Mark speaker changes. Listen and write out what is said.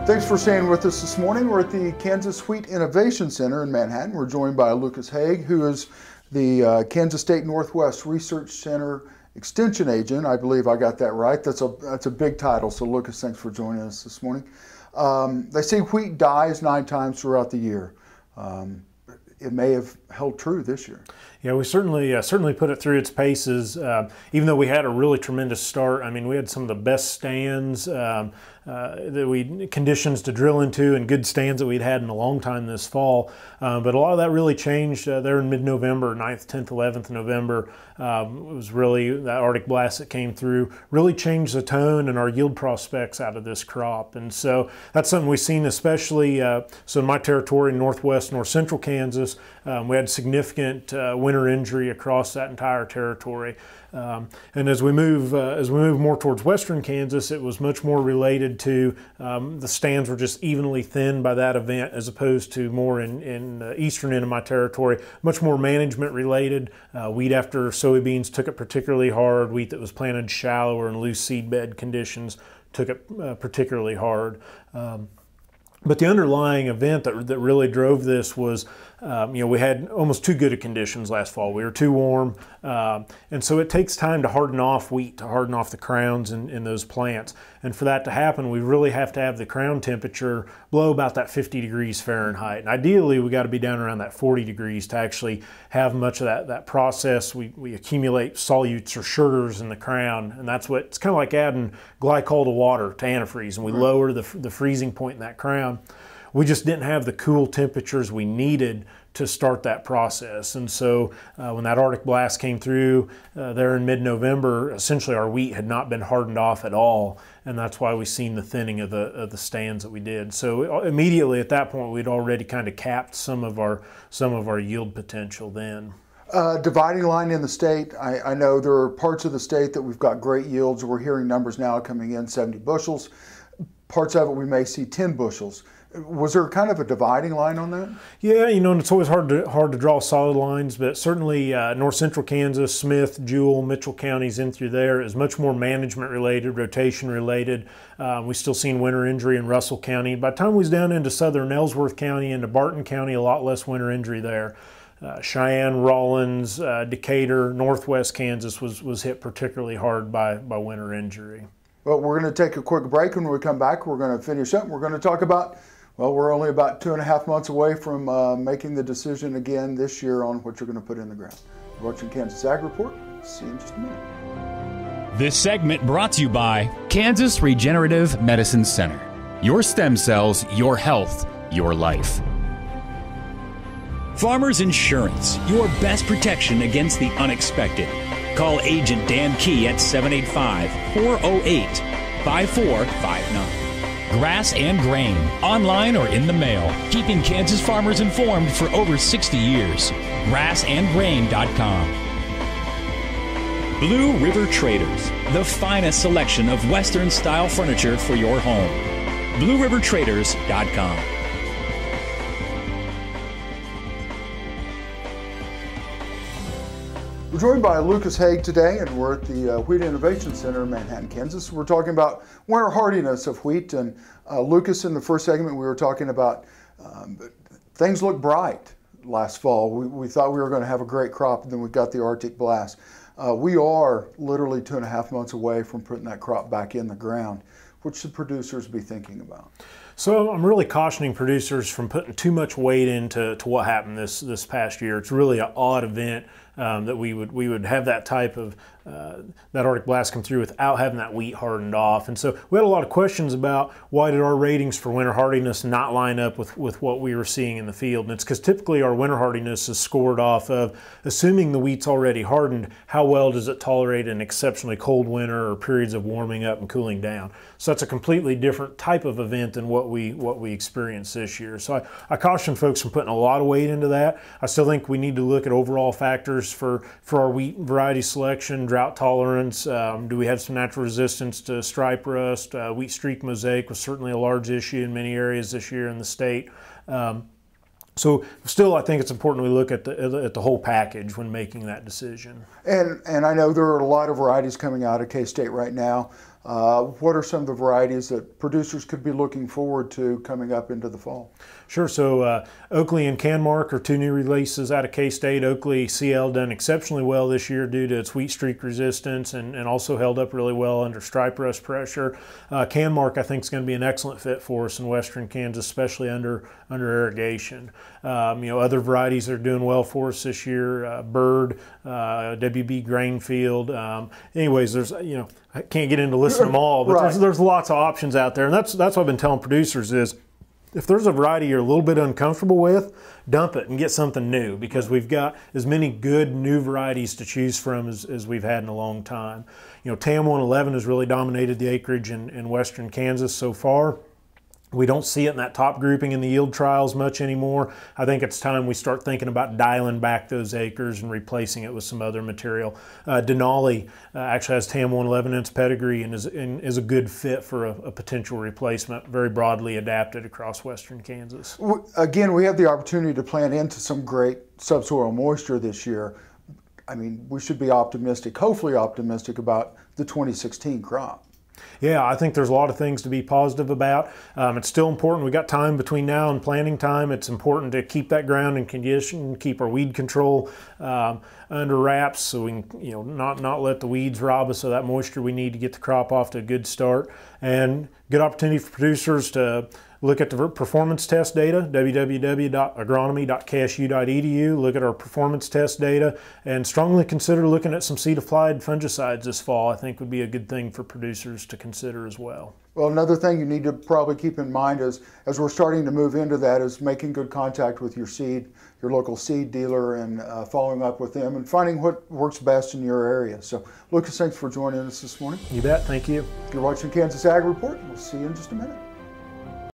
Speaker 1: Thanks for staying with us this morning. We're at the Kansas Wheat Innovation Center in Manhattan. We're joined by Lucas Haag, who is the Kansas State Northwest Research Center Extension Agent. I believe I got that right. That's a big title. So Lucas, thanks for joining us this morning. They say wheat dies 9 times throughout the year. It may have held true this year.
Speaker 2: Yeah, we certainly put it through its paces. Even though we had a really tremendous start, I mean, we had some of the best stands conditions to drill into, and good stands that we'd had in a long time this fall. But a lot of that really changed there in mid-November, 9th, 10th, 11th November. It was really that Arctic blast that came through really changed the tone and our yield prospects out of this crop. And so that's something we've seen, especially so in my territory, northwest, north central Kansas. We had significant winter injury across that entire territory. And as we move more towards western Kansas, it was much more related to the stands were just evenly thinned by that event, as opposed to more in the eastern end of my territory, much more management related. Wheat after soybeans took it particularly hard. Wheat that was planted shallower in loose seedbed conditions took it particularly hard. But the underlying event that really drove this was, we had almost too good of conditions last fall. We were too warm, and so it takes time to harden off wheat, to harden off the crowns in those plants. And for that to happen, we really have to have the crown temperature below about that 50 degrees Fahrenheit. And ideally, we got to be down around that 40 degrees to actually have much of that process. We accumulate solutes or sugars in the crown, and that's what, it's kind of like adding glycol to water to antifreeze, and we lower the freezing point in that crown. We just didn't have the cool temperatures we needed to start that process. And so when that Arctic blast came through there in mid-November, essentially our wheat had not been hardened off at all, and that's why we've seen the thinning of the stands that we did. So immediately at that point, we'd already kind of capped some of our yield potential then.
Speaker 1: Dividing line in the state, I know there are parts of the state that we've got great yields. We're hearing numbers now coming in 70 bushels. Parts of it we may see 10 bushels. Was there kind of a dividing line on that? Yeah,
Speaker 2: and it's always hard to draw solid lines, but certainly north central Kansas, Smith, Jewell, Mitchell counties in through there is much more management related, rotation related. We've still seen winter injury in Russell County. By the time we was down into southern Ellsworth County, into Barton County, a lot less winter injury there. Cheyenne, Rawlins, Decatur, northwest Kansas was hit particularly hard by winter injury.
Speaker 1: Well, we're going to take a quick break. When we come back, we're going to finish up. We're going to talk about, well, we're only about 2.5 months away from making the decision again this year on what you're going to put in the ground. You're watching kansasAGreport. See you in just a minute.
Speaker 3: This segment brought to you by Kansas Regenerative Medicine Center. Your stem cells, your health, your life. Farmers Insurance, your best protection against the unexpected. Call Agent Dan Key at 785-408-5459. Grass and Grain, online or in the mail, keeping Kansas farmers informed for over 60 years. grassandgrain.com. Blue River Traders, the finest selection of Western-style furniture for your home. BlueRiverTraders.com.
Speaker 1: We're joined by Lucas Haag today, and we're at the Wheat Innovation Center in Manhattan, Kansas. We're talking about winter hardiness of wheat. And Lucas, in the first segment, we were talking about things look bright last fall. We thought we were going to have a great crop, and then we got the Arctic blast. We are literally 2.5 months away from putting that crop back in the ground. What should producers be thinking about?
Speaker 2: So I'm really cautioning producers from putting too much weight into what happened this past year. It's really an odd event that we would have that type of that Arctic blast come through without having that wheat hardened off. And so we had a lot of questions about why did our ratings for winter hardiness not line up with what we were seeing in the field. And it's because typically our winter hardiness is scored off of assuming the wheat's already hardened, how well does it tolerate an exceptionally cold winter or periods of warming up and cooling down. So that's a completely different type of event than what we experienced this year. So I caution folks from putting a lot of weight into that. I still think we need to look at overall factors for our wheat variety selection, drought tolerance. Do we have some natural resistance to stripe rust? Wheat streak mosaic was certainly a large issue in many areas this year in the state. So still, I think it's important we look at the whole package when making that decision.
Speaker 1: And I know there are a lot of varieties coming out of K-State right now. what are some of the varieties that producers could be looking forward to coming up into the fall?
Speaker 2: Sure. So Oakley and Canmark are two new releases out of K-State. Oakley CL done exceptionally well this year due to its wheat streak resistance and also held up really well under stripe rust pressure. Canmark I think is going to be an excellent fit for us in western Kansas, especially under irrigation. Other varieties that are doing well for us this year, Bird, WB Grainfield. Anyways, there's I can't get into listing them all, but
Speaker 1: right.
Speaker 2: there's lots of options out there, and that's what I've been telling producers is, if there's a variety you're a little bit uncomfortable with, dump it and get something new, because we've got as many good new varieties to choose from as we've had in a long time. TAM 111 has really dominated the acreage in western Kansas so far. We don't see it in that top grouping in the yield trials much anymore. I think it's time we start thinking about dialing back those acres and replacing it with some other material. Denali actually has TAM 111 in its pedigree and is a good fit for a potential replacement, very broadly adapted across western Kansas.
Speaker 1: Again, we have the opportunity to plant into some great subsoil moisture this year. I mean, we should be optimistic, hopefully optimistic about the 2016 crop.
Speaker 2: Yeah, I think there's a lot of things to be positive about. It's still important. We got time between now and planting time. It's important to keep that ground in condition, keep our weed control under wraps, so we can not let the weeds rob us of that moisture we need to get the crop off to a good start. And good opportunity for producers to look at the performance test data, www.agronomy.ksu.edu. Look at our performance test data and strongly consider looking at some seed-applied fungicides this fall. I think would be a good thing for producers to consider as well.
Speaker 1: Well, another thing you need to probably keep in mind is, as we're starting to move into that, is making good contact with your local seed dealer, and following up with them and finding what works best in your area. So, Lucas, thanks for joining us this morning.
Speaker 2: You bet. Thank you.
Speaker 1: You're watching Kansas Ag Report. We'll see you in just a minute.